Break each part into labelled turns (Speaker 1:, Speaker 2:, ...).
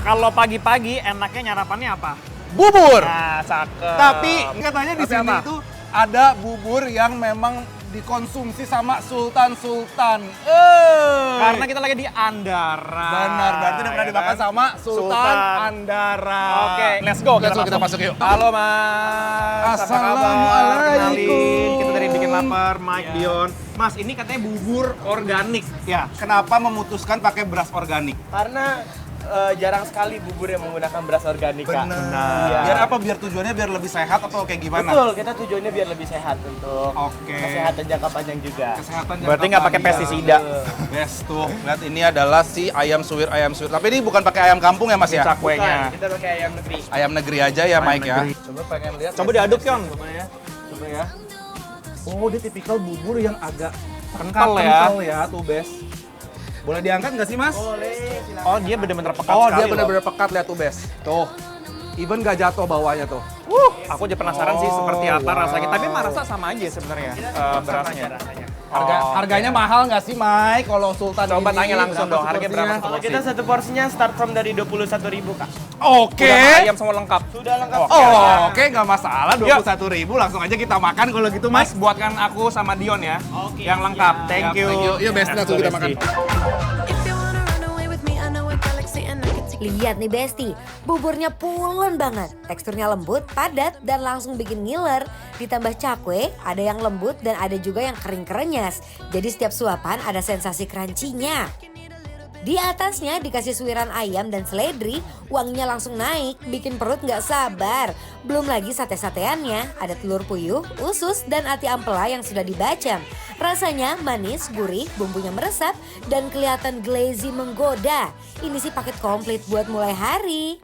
Speaker 1: Kalau pagi-pagi enaknya nyarapannya apa?
Speaker 2: Bubur.
Speaker 1: Nah, cakep.
Speaker 2: Tapi katanya di
Speaker 1: Tapi
Speaker 2: sini
Speaker 1: apa?
Speaker 2: tuh ada bubur yang memang dikonsumsi sama sultan-sultan.
Speaker 1: Karena kita lagi di Andara.
Speaker 2: Benar, berarti udah pernah
Speaker 1: ya
Speaker 2: dimakan
Speaker 1: kan?
Speaker 2: sama Sultan Andara.
Speaker 1: Oke, let's go.
Speaker 2: Kita masuk yuk.
Speaker 1: Halo Mas. Apa kabar?
Speaker 2: Assalamualaikum.
Speaker 1: Kenalin, kita dari Bikin Lapar, Mike Dion. Mas, ini katanya bubur organik.
Speaker 2: Ya, kenapa memutuskan pakai beras organik?
Speaker 3: Karena jarang sekali bubur yang menggunakan beras organik, Kak.
Speaker 1: Benar.
Speaker 3: Iya.
Speaker 2: Biar apa? Biar tujuannya biar lebih sehat atau kayak gimana?
Speaker 3: Betul, kita tujuannya biar lebih sehat untuk
Speaker 2: Oke.
Speaker 3: kesehatan jangka panjang juga.
Speaker 2: Kesehatan
Speaker 1: Berarti
Speaker 2: jangka
Speaker 1: nggak pakai
Speaker 2: panjang.
Speaker 1: pestisida.
Speaker 2: Best tuh. Lihat ini adalah si ayam suwir. Tapi ini bukan pakai ayam kampung ya, Mas ya?
Speaker 1: Cakwenya.
Speaker 3: Bukan, kita pakai ayam negeri.
Speaker 2: Ayam negeri aja ya,
Speaker 1: Ayam
Speaker 2: Mike ya.
Speaker 1: negeri.
Speaker 2: Coba pengen lihat.
Speaker 1: Coba diaduk, Yon.
Speaker 3: Coba ya. Coba ya.
Speaker 2: Oh, dia tipikal bubur yang agak
Speaker 1: Kental ya.
Speaker 2: kental ya, tuh Bes. Boleh diangkat nggak sih, Mas?
Speaker 3: Boleh, silakan.
Speaker 1: Oh, dia bener-bener pekat
Speaker 2: Oh,
Speaker 1: sekali
Speaker 2: dia
Speaker 1: loh.
Speaker 2: benar-benar pekat, lihat tuh, Bes. Tuh. Even nggak jatuh bawahnya tuh.
Speaker 1: Aku jadi penasaran sih
Speaker 2: Oh,
Speaker 1: seperti apa
Speaker 2: wow.
Speaker 1: rasanya. Tapi mah rasa sama aja sebenarnya berasnya.
Speaker 3: rasanya.
Speaker 2: Harganya mahal nggak sih, Mike? Kalau Sultan
Speaker 1: Coba
Speaker 2: ini,
Speaker 1: tanya langsung
Speaker 2: berapa
Speaker 1: dong, harganya berapa
Speaker 2: sepertinya?
Speaker 1: satu
Speaker 3: Kalau kita satu porsinya start from dari 21.000, Kak.
Speaker 2: Oke.
Speaker 1: Udah ayam semua lengkap.
Speaker 3: Sudah lengkap.
Speaker 2: Oh, oke, nggak masalah. 21.000 langsung aja kita makan kalau gitu,
Speaker 1: Mas,
Speaker 2: Mas.
Speaker 1: buatkan aku sama Dion ya.
Speaker 3: Oke,
Speaker 1: yang lengkap.
Speaker 3: siap.
Speaker 1: Thank you.
Speaker 2: Iya, Bes, langsung kita makan.
Speaker 4: If you wanna run away with me, I know a galaxy and I can take
Speaker 5: Lihat nih Besti, buburnya pulen banget. Teksturnya lembut, padat, dan langsung bikin ngiler. Ditambah cakwe, ada yang lembut dan ada juga yang kering kerenyas. Jadi setiap suapan ada sensasi crunchy-nya. Di atasnya dikasih suiran ayam dan seledri, wanginya langsung naik, bikin perut nggak sabar. Belum lagi sate-sateannya, ada telur puyuh, usus, dan ati ampela yang sudah dibacem. Rasanya manis, gurih, bumbunya meresap, dan kelihatan glazy menggoda. Ini sih paket komplit buat mulai hari.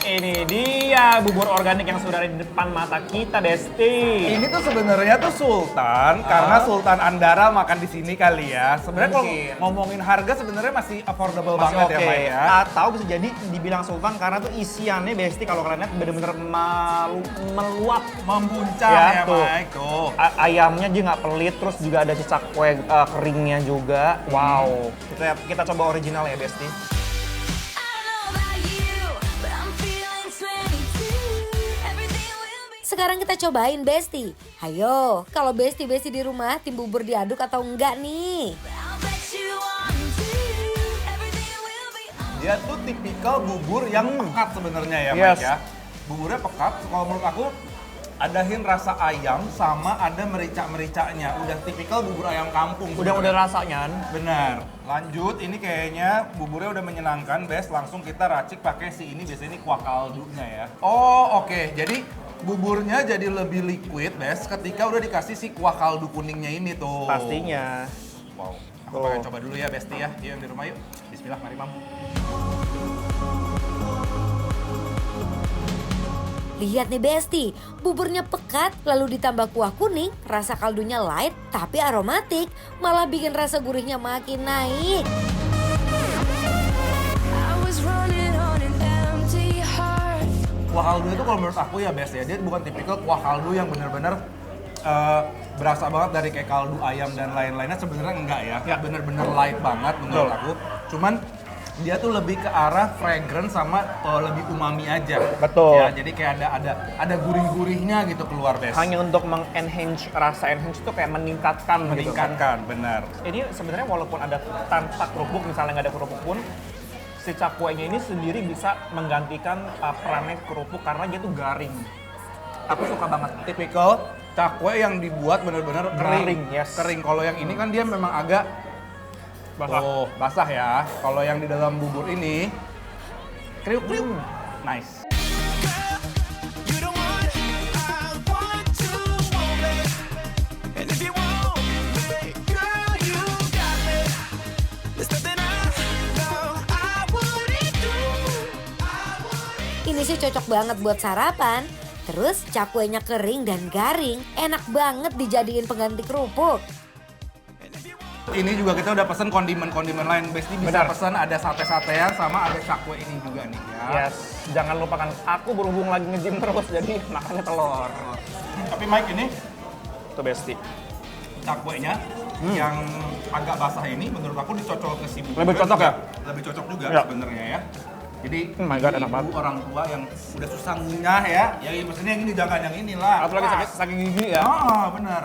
Speaker 1: Ini dia bubur organik yang sudah ada di depan mata kita, Besti.
Speaker 2: Ini tuh sebenarnya tuh Sultan karena Sultan Andara makan di sini kali ya. Sebenarnya kalau
Speaker 1: Mungkin.
Speaker 2: ngomongin harga sebenarnya masih affordable
Speaker 1: Masih
Speaker 2: banget ya,
Speaker 1: oke.
Speaker 2: Pak ya.
Speaker 1: Atau bisa jadi dibilang sultan karena tuh isiannya Besti kalau kalian lihat bener-bener meluap.
Speaker 2: Membuncah
Speaker 1: Ya,
Speaker 2: ya,
Speaker 1: tuh.
Speaker 2: Mike. Tuh.
Speaker 1: Ayamnya juga nggak pelit, terus juga ada cicak kue keringnya juga. Wow. Kita coba original ya, Besti.
Speaker 5: Sekarang kita cobain Besti. Hayo, kalau Besti-Besti di rumah tim bubur diaduk atau enggak nih?
Speaker 2: Dia tuh tipikal bubur yang pekat sebenarnya ya,
Speaker 1: Yes.
Speaker 2: Mike ya. Buburnya pekat, kalau menurut aku ada hint rasa ayam sama ada merica-mericanya. Udah tipikal bubur ayam kampung.
Speaker 1: Udah
Speaker 2: sebenarnya.
Speaker 1: rasanya.
Speaker 2: Benar. Lanjut, ini kayaknya buburnya udah menyenangkan, Bes. Langsung kita racik pakai si ini, biasanya ini kuah kaldunya ya. Oh, oke. Jadi buburnya jadi lebih liquid, Bes, ketika udah dikasih si kuah kaldu kuningnya ini tuh.
Speaker 1: Pastinya.
Speaker 2: Wow. Aku
Speaker 1: Tuh.
Speaker 2: pengen coba dulu ya, Besti ya. Yuk, yang di rumah yuk. Bismillah, mari Mam.
Speaker 5: Lihat nih Besti, buburnya pekat lalu ditambah kuah kuning, rasa kaldunya light tapi aromatik, malah bikin rasa gurihnya makin naik.
Speaker 2: Kuah kaldu itu kalau menurut aku ya, Bes ya, dia bukan tipikal kuah kaldu yang bener-bener berasa banget dari kayak kaldu ayam dan lain-lainnya. Sebenarnya enggak ya, bener-bener light banget menurut
Speaker 1: Betul.
Speaker 2: aku. Cuman dia tuh lebih ke arah fragrance sama lebih umami aja.
Speaker 1: Betul.
Speaker 2: Ya, jadi kayak ada gurih-gurihnya gitu keluar, Bes.
Speaker 1: Hanya untuk meng-enhance, rasa enhance itu kayak meningkatkan. Gitu kan.
Speaker 2: meningkatkan, benar.
Speaker 1: Ini sebenarnya walaupun ada tanpa kerupuk, misalnya nggak ada kerupuk pun, si cakwenya ini sendiri bisa menggantikan perannya kerupuk karena dia tuh garing. Aku suka banget.
Speaker 2: Tipikal cakwe yang dibuat bener-bener kering.
Speaker 1: Garing, yes.
Speaker 2: Kering. Kalau yang ini kan dia memang agak
Speaker 1: Basah.
Speaker 2: Oh, basah ya. Kalau yang di dalam bubur ini kriuk-kriuk. Nice.
Speaker 5: Ini sih cocok banget buat sarapan. Terus cakwenya kering dan garing, enak banget dijadiin pengganti kerupuk.
Speaker 2: Ini juga kita udah pesen kondimen-kondimen lain. Besti bisa
Speaker 1: Benar.
Speaker 2: pesen ada sate-satean sama ada cakwe ini juga nih ya.
Speaker 1: Yes, jangan lupakan aku berhubung lagi nge-gym terus jadi makannya telur.
Speaker 2: Tapi Mike ini
Speaker 1: Tuh Besti.
Speaker 2: cakwenya yang agak basah ini menurut aku dicocol ke si bubur.
Speaker 1: Lebih cocok ya?
Speaker 2: Lebih cocok juga
Speaker 1: Ya.
Speaker 2: sebenarnya ya. Jadi
Speaker 1: Oh my God, enak
Speaker 2: ibu,
Speaker 1: banget.
Speaker 2: orang tua yang udah susah ngunyah ya, maksudnya yang ini jangan yang inilah.
Speaker 1: Atau lagi saking gigi ya.
Speaker 2: Oh, benar.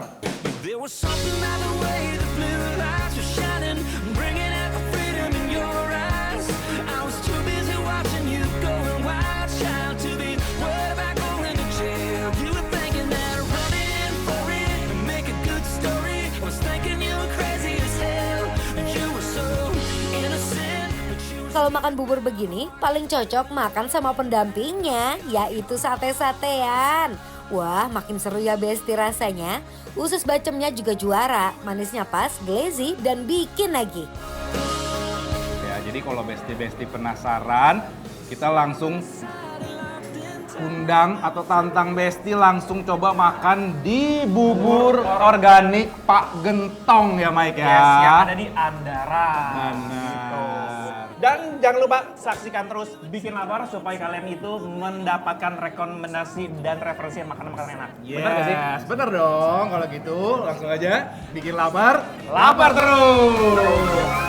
Speaker 6: There was something about the way the blue lights were shining, bringing out the freedom in your eyes. I was too busy watching you going wild, child, to be worried about going to jail. You were thinking that running for it would make a good story. I was thinking you were crazy as hell, and you were so innocent. But you were
Speaker 5: Kalau makan bubur begini, paling cocok makan sama pendampingnya, yaitu sate-satean. Wah, makin seru ya Besti rasanya. Usus bacemnya juga juara, manisnya pas, glazy, dan bikin lagi.
Speaker 2: Ya, jadi kalau besti-besti penasaran, kita langsung undang atau tantang Besti langsung coba makan di bubur organik Pak Gentong ya Mike ya.
Speaker 1: Yes, yang ada di Andaran.
Speaker 2: Benar.
Speaker 1: Gitu. Dan jangan lupa saksikan terus Bikin Lapar supaya kalian itu mendapatkan rekomendasi dan referensi makanan-makanan enak. Benar gak sih?
Speaker 2: Bener dong. Kalau gitu langsung aja bikin lapar, lapar terus.